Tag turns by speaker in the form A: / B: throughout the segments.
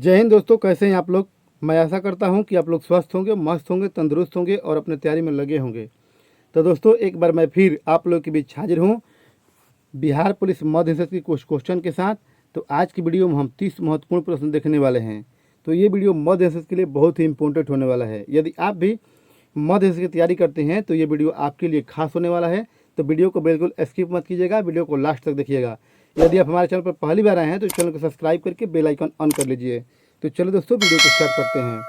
A: जय हिंद दोस्तों, कैसे हैं आप लोग। मैं आशा करता हूं कि आप लोग स्वस्थ होंगे, मस्त होंगे, तंदुरुस्त होंगे और अपने तैयारी में लगे होंगे। तो दोस्तों, एक बार मैं फिर आप लोग के बीच हाजिर हूं बिहार पुलिस मध्य निषेध की कुछ क्वेश्चन के साथ। तो आज की वीडियो में हम 30 महत्वपूर्ण प्रश्न देखने वाले हैं। तो ये वीडियो मध्य निषेध के लिए बहुत ही इंपॉर्टेंट होने वाला है। यदि आप भी मध्य निषेध की तैयारी करते हैं तो ये वीडियो आपके लिए खास होने वाला है। तो वीडियो को बिल्कुल स्किप मत कीजिएगा, वीडियो को लास्ट तक देखिएगा। यदि आप हमारे चैनल पर पहली बार आए हैं तो चैनल को सब्सक्राइब करके बेल आइकन ऑन कर लीजिए। तो चलो दोस्तों, वीडियो को स्टार्ट करते हैं।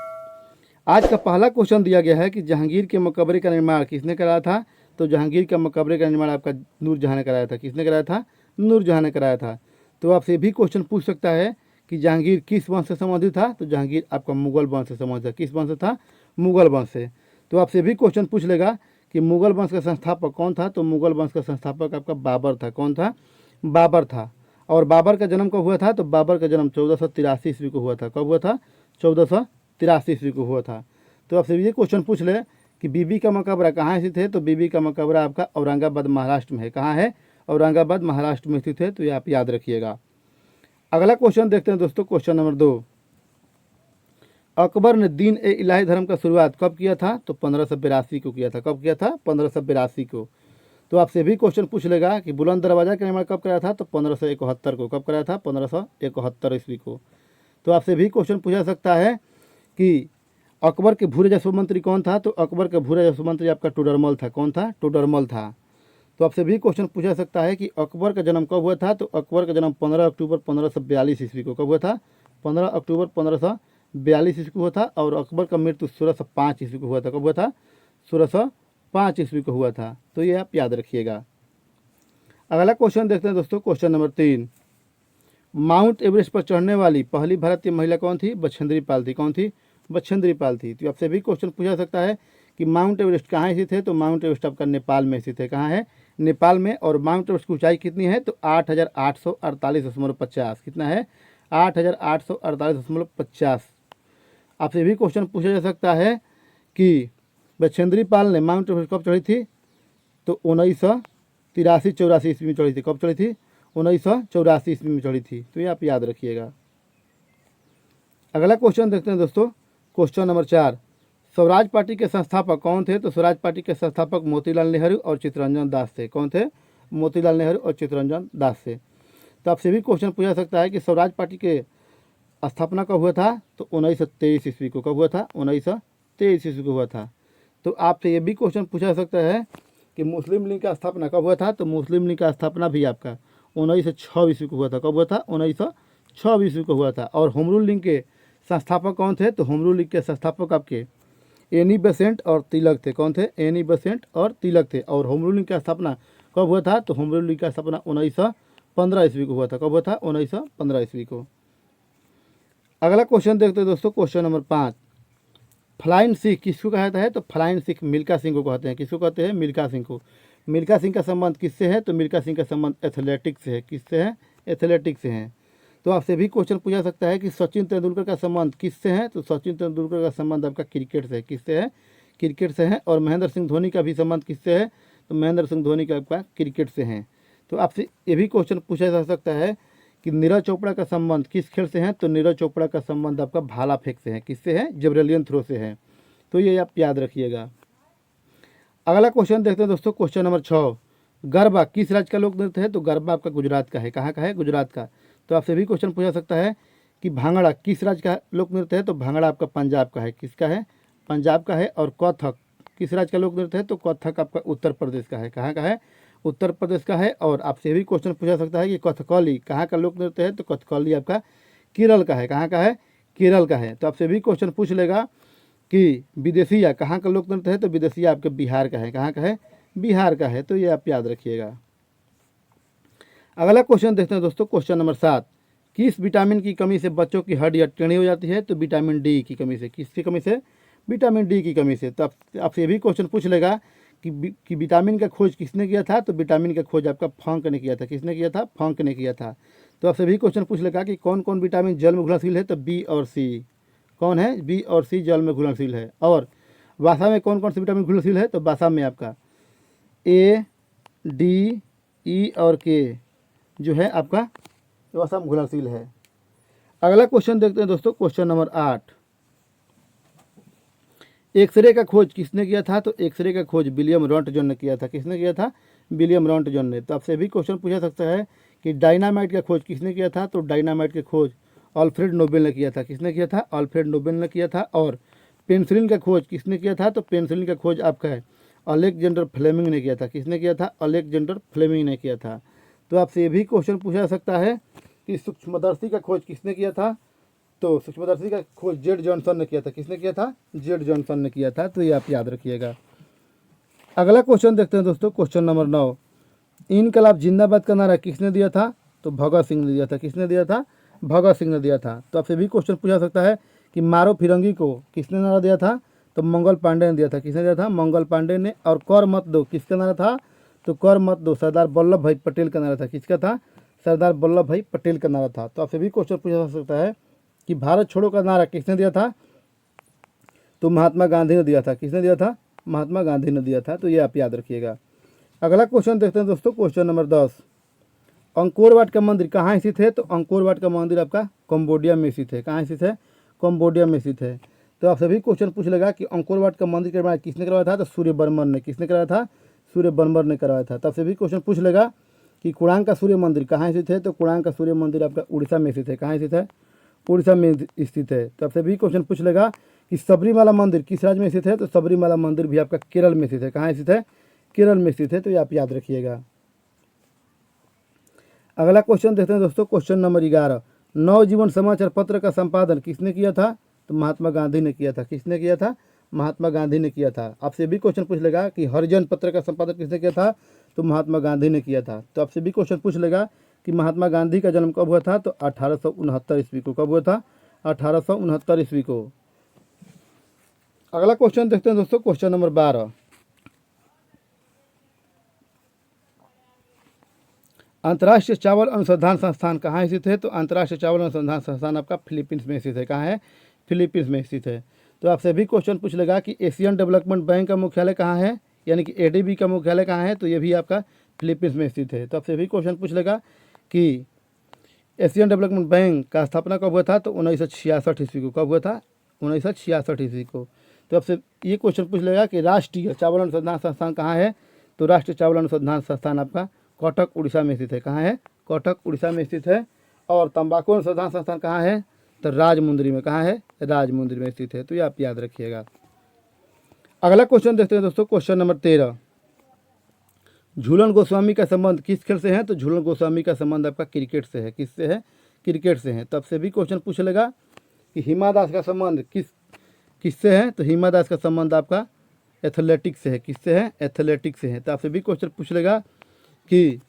A: आज का पहला क्वेश्चन दिया गया है कि जहांगीर के मकबरे का निर्माण किसने कराया था। तो जहांगीर के मकबरे का निर्माण आपका नूरजहां ने कराया था। किसने कराया था? नूरजहां ने कराया था। तो आपसे भी क्वेश्चन पूछ सकता है कि जहांगीर किस वंश से संबंधित था। तो जहांगीर आपका मुगल वंश से संबंधित था। किस वंश से था? मुगल वंश से। तो आपसे भी क्वेश्चन पूछ लेगा कि मुगल वंश का संस्थापक कौन था। तो मुगल वंश का संस्थापक आपका बाबर था। कौन था? बाबर था। और बाबर का जन्म कब हुआ था? तो बाबर का जन्म 1483 ईस्वी को हुआ था। कब हुआ था? 1483 ईस्वी को हुआ था। तो आपसे ये क्वेश्चन पूछ ले कि बीबी का मकबरा कहाँ स्थित है। तो बीबी का मकबरा आपका औरंगाबाद महाराष्ट्र में है। कहाँ है? औरंगाबाद महाराष्ट्र में स्थित है। तो ये आप याद रखिएगा। अगला क्वेश्चन देखते हैं दोस्तों, क्वेश्चन नंबर 2। अकबर ने दीन ए इलाही धर्म का शुरुआत कब किया था? तो 1582 को किया था। कब किया था? 1582 को। तो आपसे भी क्वेश्चन पूछ लेगा कि बुलंद दरवाजा का निर्माण कब कराया था। तो 1571 को। कब कराया था? 1571 ईस्वी को। तो आपसे भी क्वेश्चन पूछा सकता है कि अकबर के भूरे जासूस मंत्री कौन था। तो अकबर के भूरे जासूस मंत्री आपका टोडरमल था। कौन था? टोडरमल था। तो आपसे भी क्वेश्चन पूछा सकता है कि अकबर का जन्म कब हुआ था। तो अकबर का जन्म 15 अक्टूबर 1542 ईस्वी को। कब हुआ था? 15 अक्टूबर 1542 ईस्वी को हुआ था। और अकबर का मृत्यु 1605 ईस्वी को हुआ था। कब हुआ था? 1605 ईस्वी को हुआ था। तो ये आप याद रखिएगा। अगला क्वेश्चन देखते हैं दोस्तों, क्वेश्चन नंबर 3। माउंट एवरेस्ट पर चढ़ने वाली पहली भारतीय महिला कौन थी? बछेंद्री पाल थी। कौन थी? बछेंद्री पाल थी। तो आपसे भी क्वेश्चन पूछा सकता है कि माउंट एवरेस्ट कहाँ स्थित है। तो माउंट एवरेस्ट आपका नेपाल में स्थित है। कहाँ है? नेपाल में। और माउंट एवरेस्ट की ऊंचाई कितनी है? तो 8848.50। कितना है? 8848.50। आपसे भी क्वेश्चन पूछा जा सकता है कि बछेंद्री पाल ने माउंट एवरेस्ट कब चढ़ी थी। तो 1983-84 ईस्वी में चढ़ी थी। कब चढ़ी थी? 1984 ईस्वी में चढ़ी थी। तो ये आप याद रखिएगा। अगला क्वेश्चन देखते हैं दोस्तों, क्वेश्चन नंबर 4। स्वराज पार्टी के संस्थापक कौन थे? तो स्वराज पार्टी के संस्थापक मोतीलाल नेहरू और चित्तरंजन दास थे। कौन थे? मोतीलाल नेहरू और चित्तरंजन दास थे। तो आपसे भी क्वेश्चन पूछा सकता है कि स्वराज पार्टी के स्थापना कब हुआ था। तो 1923 ईस्वी को। कब हुआ था? 1923 ईस्वी को हुआ था। तो आपसे ये भी क्वेश्चन पूछा सकता है कि मुस्लिम लीग का स्थापना कब हुआ था। तो मुस्लिम लीग का स्थापना भी आपका 1906 ईस्वी को हुआ था। कब हुआ था? 1906 ईस्वी को हुआ था। और होम रूल लीग के संस्थापक कौन थे? तो होम रूल लीग के संस्थापक आपके एनी बेसेंट और तिलक थे। कौन थे? एनी बेसेंट और तिलक थे। और होम रूल लीग का स्थापना कब हुआ था? तो होम रूल लीग का स्थापना 1915 ईस्वी को हुआ था। कब हुआ था? 1915 ईस्वी को। अगला क्वेश्चन देखते हैं दोस्तों, क्वेश्चन नंबर 5। फ्लाइंग सिख किसको कहता है? तो फ्लाइंग सिख मिल्खा सिंह को कहते हैं। किसको कहते हैं? मिल्खा सिंह को। मिल्खा सिंह का संबंध किससे है? तो मिल्खा सिंह का संबंध एथलेटिक्स से है। किससे है? एथलेटिक्स से है। तो आपसे भी क्वेश्चन पूछा सकता है कि सचिन तेंदुलकर का संबंध किससे है। तो सचिन तेंदुलकर का संबंध आपका क्रिकेट से है। किससे है? क्रिकेट से है। और महेंद्र सिंह धोनी का भी संबंध किससे है? तो महेंद्र सिंह धोनी का आपका क्रिकेट से है। तो आपसे ये भी क्वेश्चन पूछा जा सकता है कि नीरज चोपड़ा का संबंध किस खेल से है। तो नीरज चोपड़ा का संबंध आपका भाला फेंक से है। किससे है? जेवलिन थ्रो से है। तो ये आप याद रखिएगा। अगला क्वेश्चन देखते हैं दोस्तों, क्वेश्चन नंबर 6। गरबा किस राज्य का लोक नृत्य है? तो गरबा आपका गुजरात का है। कहाँ का है? गुजरात का। तो आपसे भी क्वेश्चन पूछा सकता है कि भांगड़ा किस राज्य का लोक नृत्य है। तो भांगड़ा आपका पंजाब का है। किसका है? पंजाब का है। और कथक किस राज्य का लोक नृत्य है? तो कथक आपका उत्तर प्रदेश का है। कहाँ का है? उत्तर प्रदेश का है। और आपसे भी क्वेश्चन पूछा सकता है कि कथकली कहाँ का लोक नृत्य है। तो कथकली आपका केरल का है। कहाँ का है? केरल का है। तो आपसे भी क्वेश्चन पूछ लेगा कि विदेशिया कहाँ का लोक नृत्य है। तो विदेशिया आपके बिहार का है। कहाँ का है? बिहार का है। तो ये आप याद रखिएगा। अगला क्वेश्चन देखते हैं दोस्तों, क्वेश्चन नंबर 7। किस विटामिन की कमी से बच्चों की हड्डियाँ टेढ़ी हो जाती है? तो विटामिन डी की कमी से। किसकी कमी से? विटामिन डी की कमी से। तो आपसे ये भी क्वेश्चन पूछ लेगा कि विटामिन का खोज किसने किया था। तो विटामिन का खोज आपका फंक ने किया था। किसने किया था? फंक ने किया था। तो आपसे भी क्वेश्चन पूछ लेगा कि कौन कौन विटामिन जल में घुलनशील है। तो बी और सी। कौन है? बी और सी जल में घुलनशील है। और वसा में कौन कौन से विटामिन घुलनशील है? तो वसा में आपका ए, डी, ई और के जो है आपका वसा में घुलनशील है। अगला क्वेश्चन देखते हैं दोस्तों, क्वेश्चन नंबर 8। एक्सरे का खोज किसने किया था? तो एक्सरे का खोज विलियम रॉन्टजन ने किया था। किसने किया था? विलियम रॉन्टजन ने। तो आपसे भी क्वेश्चन पूछा सकता है कि डायनामाइट का खोज किसने किया था? तो डायनामाइट की खोज अल्फ्रेड नोबेल ने किया था। किसने किया था? अल्फ्रेड नोबेल ने किया था। और पेनिसिलिन का खोज किसने किया था? तो पेनिसिलिन का खोज आपका है अलेक्जेंडर फ्लेमिंग ने किया था। किसने किया था? अलेक्जेंडर फ्लेमिंग ने किया था। तो आपसे ये भी क्वेश्चन पूछा जा सकता है कि सूक्ष्मदर्शी का खोज किसने किया था? तो सूक्ष्मदर्शी का खोज जेड जॉनसन ने किया था। किसने किया था? जेड जॉनसन ने किया था। तो ये आप याद रखिएगा। अगला क्वेश्चन देखते हैं दोस्तों, क्वेश्चन नंबर 9। इनकलाब जिंदाबाद का नारा किसने दिया था? तो भगत सिंह ने दिया था। किसने दिया था? भगत सिंह ने दिया था। तो आपसे भी क्वेश्चन पूछा सकता है कि मारो फिरंगी को किसने नारा दिया था? तो मंगल पांडे ने दिया था। किसने दिया था? मंगल पांडे ने। और कर मत दो किसका नारा था? तो कर मत दो सरदार वल्लभ भाई पटेल का नारा था। किसका था? सरदार वल्लभ भाई पटेल का नारा था। तो आपसे भी क्वेश्चन पूछा जा सकता है कि भारत छोड़ो का नारा किसने दिया था? तो महात्मा गांधी ने दिया था। किसने दिया था? महात्मा गांधी ने दिया था। तो ये आप याद रखिएगा। अगला क्वेश्चन देखते हैं दोस्तों, क्वेश्चन नंबर 10। अंकोर वाट का मंदिर कहाँ स्थित है? तो अंकोर वाट का मंदिर आपका कंबोडिया में स्थित है। कहाँ स्थित है? कंबोडिया में स्थित है। तो आप सभी क्वेश्चन पूछ लेगा कि अंकोर वाट का मंदिर का निर्माण किसने करवाया था? तो सूर्य बर्मन ने। किसने कराया था? सूर्य बर्मन ने करवाया था। तब से भी क्वेश्चन पूछ लेगा कि कुरान का सूर्य मंदिर कहाँ स्थित है? तो कुरान का सूर्य मंदिर आपका उड़ीसा में स्थित है। कहाँ स्थित है? उड़ीसा में स्थित है। तब से भी क्वेश्चन पूछ लेगा कि सबरीमाला मंदिर किस राज्य में स्थित है? तो सबरीमाला मंदिर भी आपका केरल में स्थित है। कहाँ स्थित है? केरल में स्थित है। तो ये आप याद रखिएगा। अगला क्वेश्चन देखते हैं दोस्तों, क्वेश्चन नंबर 11। नवजीवन समाचार पत्र का संपादन किसने किया था? तो महात्मा गांधी ने किया था। किसने किया था? महात्मा गांधी ने किया था। आपसे भी क्वेश्चन पूछ लेगा कि हरिजन पत्र का संपादन किसने किया था? तो महात्मा गांधी ने किया था। तो आपसे भी क्वेश्चन पूछ लेगा कि महात्मा गांधी का जन्म कब हुआ था? तो 1869 ईस्वी को। कब हुआ था? 1869 ईस्वी को। अगला क्वेश्चन देखते हैं दोस्तों, क्वेश्चन नंबर 12। अंतर्राष्ट्रीय चावल अनुसंधान संस्थान कहाँ स्थित है? तो अंतर्राष्ट्रीय चावल अनुसंधान संस्थान आपका फिलीपींस में स्थित है। कहाँ है? फिलीपींस में स्थित है। तो आपसे भी क्वेश्चन पूछ लेगा कि एशियन डेवलपमेंट बैंक का मुख्यालय कहाँ है, यानी कि एडीबी का मुख्यालय कहाँ है? तो ये भी आपका फिलीपींस में स्थित है। तो आपसे भी क्वेश्चन पूछ लेगा कि एशियन डेवलपमेंट बैंक का स्थापना कब हुआ था? तो 1966 ईस्वी को। कब हुआ था? 1966 ईस्वी को। तो आपसे ये क्वेश्चन पूछ लेगा कि राष्ट्रीय चावल अनुसंधान संस्थान कहाँ है? तो राष्ट्रीय चावल अनुसंधान संस्थान आपका कटक उड़ीसा में स्थित है। कहाँ है? कटक उड़ीसा में स्थित है। और तंबाकू अनुसंधान संस्थान कहाँ है? तो राजमुंदरी में। कहाँ है? राजमुंदरी में स्थित है। तो ये आप याद रखिएगा। अगला क्वेश्चन देखते हैं दोस्तों, क्वेश्चन नंबर 13। झूलन गोस्वामी का संबंध किस खेल से है? तो झूलन गोस्वामी का संबंध आपका क्रिकेट से है। किससे है? क्रिकेट से है। तब से भी क्वेश्चन पूछ लेगा कि हिमा दास का संबंध किससे है? तो हिमा दास का संबंध आपका एथलेटिक्स से है। किससे है? एथलेटिक्स से है। तो आपसे भी क्वेश्चन पूछ लेगा कि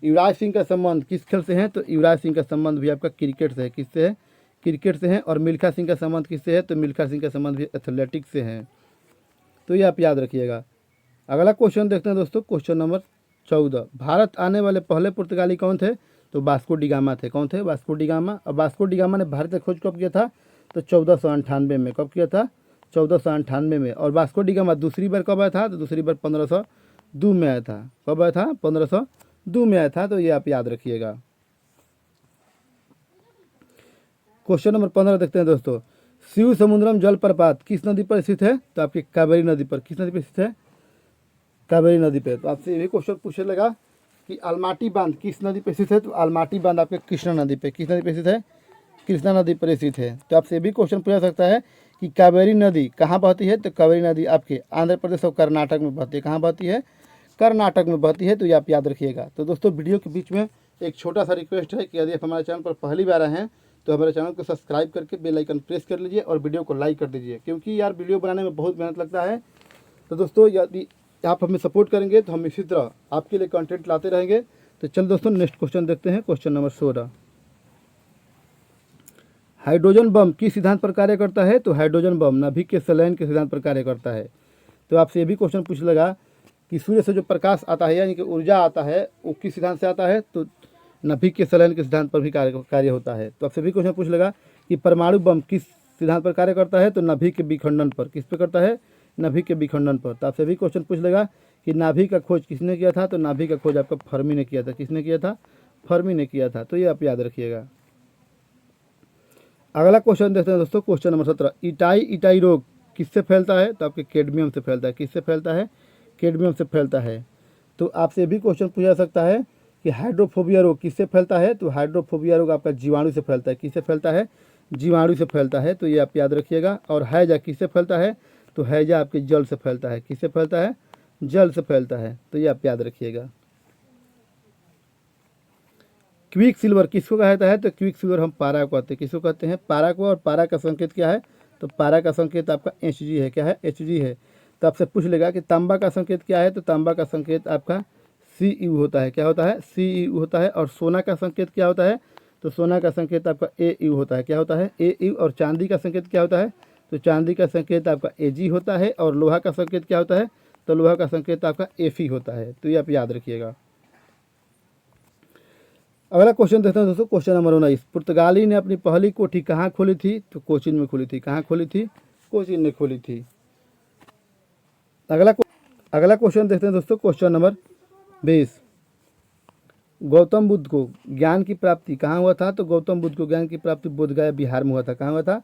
A: युवराज सिंह का संबंध किस खेल से है? तो युवराज सिंह का संबंध भी आपका क्रिकेट से है। किससे है? क्रिकेट से है। और मिल्खा सिंह का संबंध किससे है? तो मिल्खा सिंह का संबंध भी एथलेटिक्स से है। तो ये आप याद रखिएगा। अगला क्वेश्चन देखते हैं दोस्तों, क्वेश्चन नंबर 14। भारत आने वाले पहले पुर्तगाली कौन थे? तो वास्को डी गामा थे। कौन थे? Vasco D gamma. और वास्को डी गामा ने भारत की खोज कब किया था? तो 1498 में। कब किया था? 1498 में। और वास्को डी गामा दूसरी बार कब आया था? तो दूसरी बार 1502 में आया था। कब आया था? 1502 में आया था। तो ये आप याद रखिएगा। क्वेश्चन नंबर 15 देखते हैं दोस्तों, शिव समुद्रम जलप्रपात किस नदी पर स्थित है? तो आपकी कावेरी नदी पर। किस नदी पर स्थित है? कावेरी नदी पे। तो आपसे ये भी क्वेश्चन पूछने लगा कि अलमाटी बांध किस नदी पर स्थित है? तो अलमाटी बांध आपके कृष्णा नदी पे। किस नदी पर स्थित है? कृष्णा नदी पर स्थित है। तो आपसे भी क्वेश्चन पूछा सकता है कि कावेरी नदी कहाँ बहती है? तो कावेरी नदी आपके आंध्र प्रदेश और कर्नाटक में बहती है। कहाँ बहती है? कर्नाटक में बहती है। तो ये आप याद रखिएगा। तो दोस्तों वीडियो के बीच में एक छोटा सा रिक्वेस्ट है कि यदि आप हमारे चैनल पर पहली बार आए हैं तो हमारे चैनल को सब्सक्राइब करके बेल आइकन प्रेस कर लीजिए और वीडियो को लाइक कर दीजिए, क्योंकि यार वीडियो बनाने में बहुत मेहनत लगता है। तो दोस्तों यदि आप हमें सपोर्ट करेंगे तो हम इसी तरह आपके लिए कंटेंट लाते रहेंगे। तो चल दोस्तों नेक्स्ट क्वेश्चन देखते हैं, क्वेश्चन नंबर 16। हाइड्रोजन बम किस सिद्धांत पर कार्य करता है? तो हाइड्रोजन बम नाभिक के संलयन के सिद्धांत पर कार्य करता है। तो आपसे ये भी क्वेश्चन पूछ लगा कि सूर्य से जो प्रकाश आता है यानी कि ऊर्जा आता है वो किस सिद्धांत से आता है? तो नाभिक के संलयन के सिद्धांत पर भी कार्य होता है। तो आपसे भी क्वेश्चन पूछ लगा कि परमाणु बम किस सिद्धांत पर कार्य करता है? तो नाभिक के विखंडन पर। किस पर करता है? नाभिक के विखंडन पर। तो आपसे भी क्वेश्चन पूछ लेगा कि नाभिक का खोज किसने किया था? तो नाभिक का खोज आपका फर्मी ने किया था। किसने किया था? फर्मी ने किया था। तो ये आप याद रखिएगा। अगला क्वेश्चन देखते हैं दोस्तों, क्वेश्चन नंबर 17, इटाई रोग किससे फैलता है? तो आपके कैडमियम से फैलता है। किससे फैलता है? कैडमियम से फैलता है। तो आपसे भी क्वेश्चन पूछा जा सकता है कि हाइड्रोफोबिया रोग किससे फैलता है? तो हाइड्रोफोबिया रोग आपका जीवाणु से फैलता है। किससे फैलता है? जीवाणु से फैलता है। तो ये आप याद रखिएगा। और हैजा किससे फैलता है? तो हैजा आपके जल से फैलता है। किससे फैलता है? जल से फैलता है। तो ये आप याद रखिएगा। क्विक सिल्वर किसको कहता है? तो क्विक सिल्वर हम पारा को कहते हैं। किसको कहते हैं? पारा को। और पारा का संकेत क्या है? तो पारा का संकेत आपका Hg है। क्या है? Hg है। तो आपसे पूछ लेगा कि तांबा का संकेत क्या है? तो तांबा का संकेत आपका Cu होता है। क्या होता है? Cu होता है। और सोना का संकेत क्या होता है? तो सोना का संकेत आपका Au होता है। क्या होता है? Au। और चांदी का संकेत क्या होता है? तो चांदी का संकेत आपका Ag होता है। और लोहा का संकेत क्या होता है? तो लोहा का संकेत आपका Fe होता है। तो ये आप याद रखिएगा। अगला क्वेश्चन देखते हैं दोस्तों, क्वेश्चन नंबर 19, पुर्तगाली ने अपनी पहली कोठी कहाँ खोली थी? तो कोचीन में खोली थी। कहाँ खोली थी? कोचीन में खोली थी। अगला क्वेश्चन देखते हैं दोस्तों, क्वेश्चन नंबर 20, गौतम बुद्ध को ज्ञान की प्राप्ति कहाँ हुआ था? तो गौतम बुद्ध को ज्ञान की प्राप्ति बोधगया बिहार में हुआ था। कहाँ हुआ था?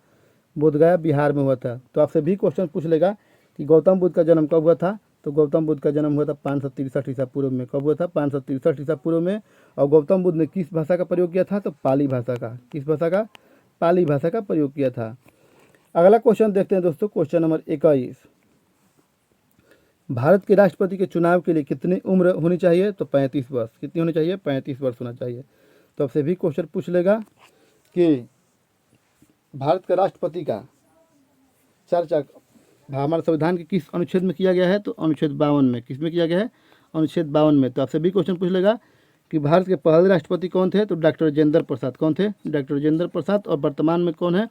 A: बोधगया बिहार में हुआ था। तो आपसे भी क्वेश्चन पूछ लेगा कि गौतम बुद्ध का जन्म कब हुआ था? तो गौतम बुद्ध का जन्म हुआ था 563 ईसा पूर्व में। कब हुआ था? 563 ईसा पूर्व में। और गौतम बुद्ध ने किस भाषा का प्रयोग किया था? तो पाली भाषा का। किस भाषा का? पाली भाषा का प्रयोग किया था। अगला क्वेश्चन देखते हैं दोस्तों, क्वेश्चन नंबर 21, भारत के राष्ट्रपति के चुनाव के लिए कितनी उम्र होनी चाहिए? तो 35 वर्ष। कितनी होनी चाहिए? 35 वर्ष होना चाहिए। तो आपसे भी क्वेश्चन पूछ लेगा कि भारत के राष्ट्रपति का चर्चा हमारे संविधान के किस अनुच्छेद में किया गया है? तो अनुच्छेद 52 में। किस में किया गया है? अनुच्छेद 52 में। तो आपसे भी क्वेश्चन पूछ लेगा कि भारत के पहले राष्ट्रपति कौन थे? तो डॉक्टर राजेंद्र प्रसाद। कौन थे? डॉक्टर राजेंद्र प्रसाद। और वर्तमान में कौन है?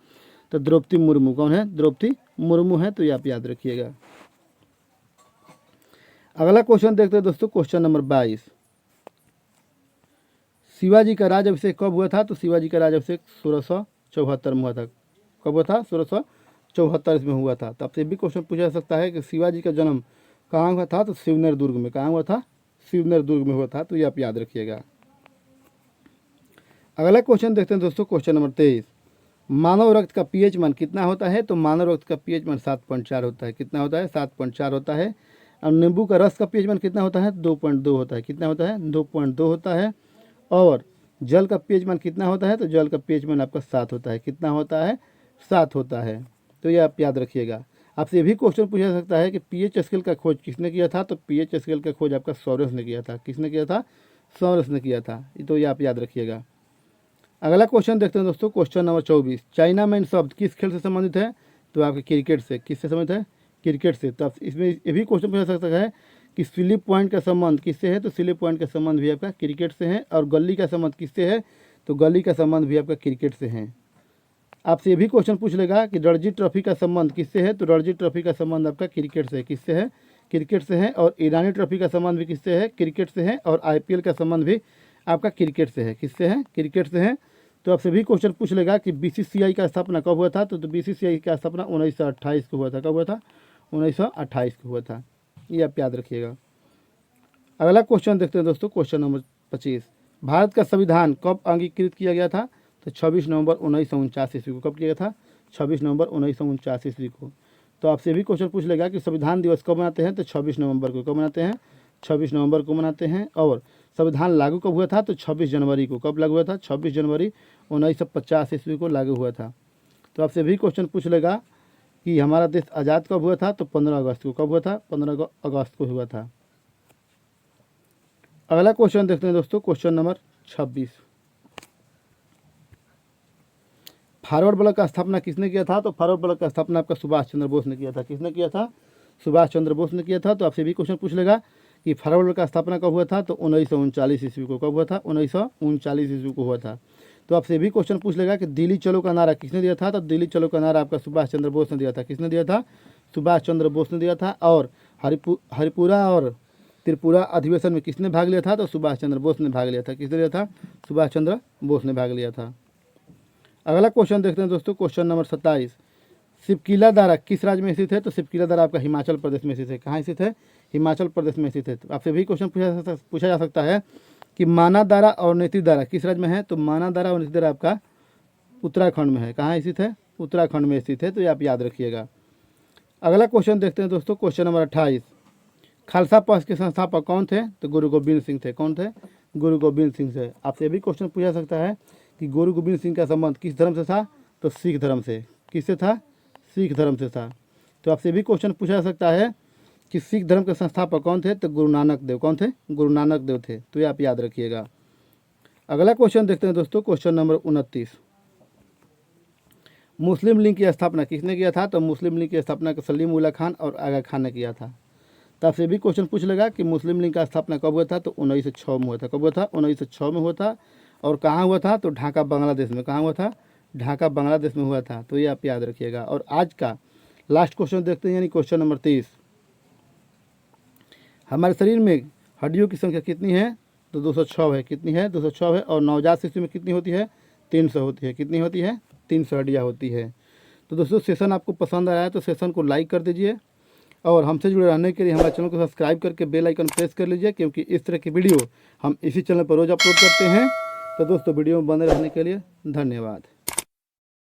A: तो द्रौपदी मुर्मू। कौन है? द्रौपदी मुर्मू है। तो ये आप याद रखिएगा। अगला क्वेश्चन देखते हैं दोस्तों, क्वेश्चन नंबर 22, शिवाजी का राज अभिषेक कब हुआ था? तो शिवाजी का राज अभिषेक 1674 में हुआ था। कब हुआ था? 1674 में हुआ था। तो आपसे भी क्वेश्चन पूछा जा सकता है कि शिवाजी का जन्म कहाँ हुआ था? तो शिवनेर दुर्ग में। कहाँ हुआ था? शिवनेर दुर्ग में हुआ था। तो ये आप याद रखिएगा। अगला क्वेश्चन देखते हैं दोस्तों, क्वेश्चन नंबर 23, मानव रक्त का पीएच मान कितना होता है? तो मानव रक्त का पीएच मान 7.4 होता है। कितना होता है? 7.4 होता है। और नींबू का रस का पीएच मान कितना होता है? 2.2 होता है। कितना होता है? 2.2 होता है। और जल का पीएच मान कितना होता है? तो जल का पीएच मान आपका 7 होता है। कितना होता है? 7 होता है। तो ये आप याद रखिएगा। आपसे ये भी क्वेश्चन पूछा जा सकता है कि पीएच स्केल का खोज किसने किया था? तो पीएच स्केल का खोज आपका सॉरेस ने किया था। किसने किया था? सॉरेस ने किया था। तो ये आप याद रखिएगा। अगला क्वेश्चन देखते हैं दोस्तों, क्वेश्चन नंबर 24, चाइना मैन शब्द किस खेल से संबंधित है? तो आपके क्रिकेट से। किससे संबंधित है? क्रिकेट से। तो आप इसमें ये भी क्वेश्चन पूछा जा सकता है कि स्लिप पॉइंट का संबंध किससे है? तो स्लिप पॉइंट का संबंध भी आपका क्रिकेट से है। और गली का संबंध किससे है? तो गली का संबंध भी आपका क्रिकेट से है। आपसे ये भी क्वेश्चन पूछ लेगा कि रणजी ट्रॉफी का संबंध किससे है? तो रणजी ट्रॉफी का संबंध आपका क्रिकेट से है। किससे है? क्रिकेट से है। और ईरानी ट्रॉफी का संबंध भी किससे है? क्रिकेट से है। और IPL का संबंध भी आपका क्रिकेट से है। किससे है? क्रिकेट से है। तो आपसे भी क्वेश्चन पूछ लेगा कि BCCI का स्थापना कब हुआ था? तो BCCI का स्थापना 1928 को हुआ था। कब हुआ था? 1928 को हुआ था। ये आप याद रखिएगा। अगला क्वेश्चन देखते हैं दोस्तों, क्वेश्चन नंबर 25, भारत का संविधान कब अंगीकृत किया गया था? तो 26 नवंबर 1949 ईस्वी को। कब किया गया था? 26 नवंबर 1949 ईस्वी को। तो आपसे भी क्वेश्चन पूछ लेगा कि संविधान दिवस कब मनाते हैं? तो 26 नवंबर को। कब मनाते हैं? 26 नवंबर को मनाते हैं। और संविधान लागू कब हुआ था? तो 26 जनवरी को। कब लागू हुआ था? 26 जनवरी 1950 ईस्वी को लागू हुआ था। तो आपसे भी क्वेश्चन पूछ लेगा कि हमारा देश आज़ाद कब हुआ था? तो 15 अगस्त को। कब हुआ था? 15 अगस्त को हुआ था। अगला क्वेश्चन देखते हैं दोस्तों, क्वेश्चन नंबर 26, फॉरवर्ड ब्लॉक का स्थापना किसने किया था? तो फॉरवर्ड ब्लॉक का स्थापना आपका सुभाष चंद्र बोस ने किया था। किसने किया था? सुभाष चंद्र बोस ने किया था। तो आपसे भी क्वेश्चन पूछ लेगा कि फॉरवर्ड ब्लॉक का स्थापना कब हुआ था? तो 1939 ईस्वी को। कब हुआ था? 1939 ईस्वी को हुआ था। तो आपसे भी क्वेश्चन पूछ लेगा कि दिल्ली चलो का नारा किसने दिया था? तो दिल्ली चलो का नारा आपका सुभाष चंद्र बोस ने दिया था। किसने दिया था? सुभाष चंद्र बोस ने दिया था। और हरिपुरा और त्रिपुरा अधिवेशन में किसने भाग लिया था? तो सुभाष चंद्र बोस ने भाग लिया था। किसने लिया था? सुभाष चंद्र बोस ने भाग लिया था। अगला क्वेश्चन देखते हैं दोस्तों, क्वेश्चन नंबर 27, शिवकिला दारा किस राज्य में स्थित है? तो शिवकिला दारा आपका हिमाचल प्रदेश में स्थित है। कहाँ स्थित है? हिमाचल प्रदेश में स्थित है। तो आपसे भी क्वेश्चन पूछा जा सकता है कि माना दारा और नेत्री दारा किस राज्य में है? तो माना दारा और नेत्री दारा आपका उत्तराखंड में है। कहाँ स्थित है? उत्तराखंड में स्थित है, तो ये आप याद रखिएगा। अगला क्वेश्चन देखते हैं दोस्तों, क्वेश्चन नंबर 28। खालसा पंथ के संस्थापक कौन थे? तो गुरु गोविंद सिंह थे। कौन थे? गुरु गोविंद सिंह से। आपसे भी क्वेश्चन पूछा सकता है कि गुरु गोविंद सिंह का संबंध किस धर्म से था? तो सिख धर्म से। किससे था? सिख धर्म से था। तो आपसे भी क्वेश्चन पूछा जा सकता है कि सिख धर्म के संस्थापक कौन थे? तो गुरु नानक देव। कौन थे? गुरु नानक देव थे। तो ये आप याद रखिएगा। अगला क्वेश्चन देखते हैं दोस्तों, क्वेश्चन नंबर 29। मुस्लिम लीग की स्थापना किसने किया था? तो मुस्लिम लीग की स्थापना सलीम उल्लाह खान और आगा खान ने किया था। तो आपसे भी क्वेश्चन पूछ लेगा कि मुस्लिम लीग का स्थापना कब हुआ था? तो 1906 में हुआ था। कब हुआ था? 1906 में हुआ था। और कहाँ हुआ था? तो ढाका बांग्लादेश में। कहाँ हुआ था? ढाका बांग्लादेश में हुआ था। तो ये आप याद रखिएगा। और आज का लास्ट क्वेश्चन देखते हैं, यानी क्वेश्चन नंबर 30। हमारे शरीर में हड्डियों की संख्या कितनी है? तो 206 है। कितनी है? 206 है। और नवजात शिशु में कितनी होती है? 300 होती है। कितनी होती है? 300 हड्डियाँ होती है। तो दोस्तों सेशन आपको पसंद आया है तो सेशन को लाइक कर दीजिए, और हमसे जुड़े रहने के लिए हमारे चैनल को सब्सक्राइब करके बेल आइकन प्रेस कर लीजिए, क्योंकि इस तरह की वीडियो हम इसी चैनल पर रोज़ अपलोड करते हैं। तो दोस्तों वीडियो में बने रहने के लिए धन्यवाद।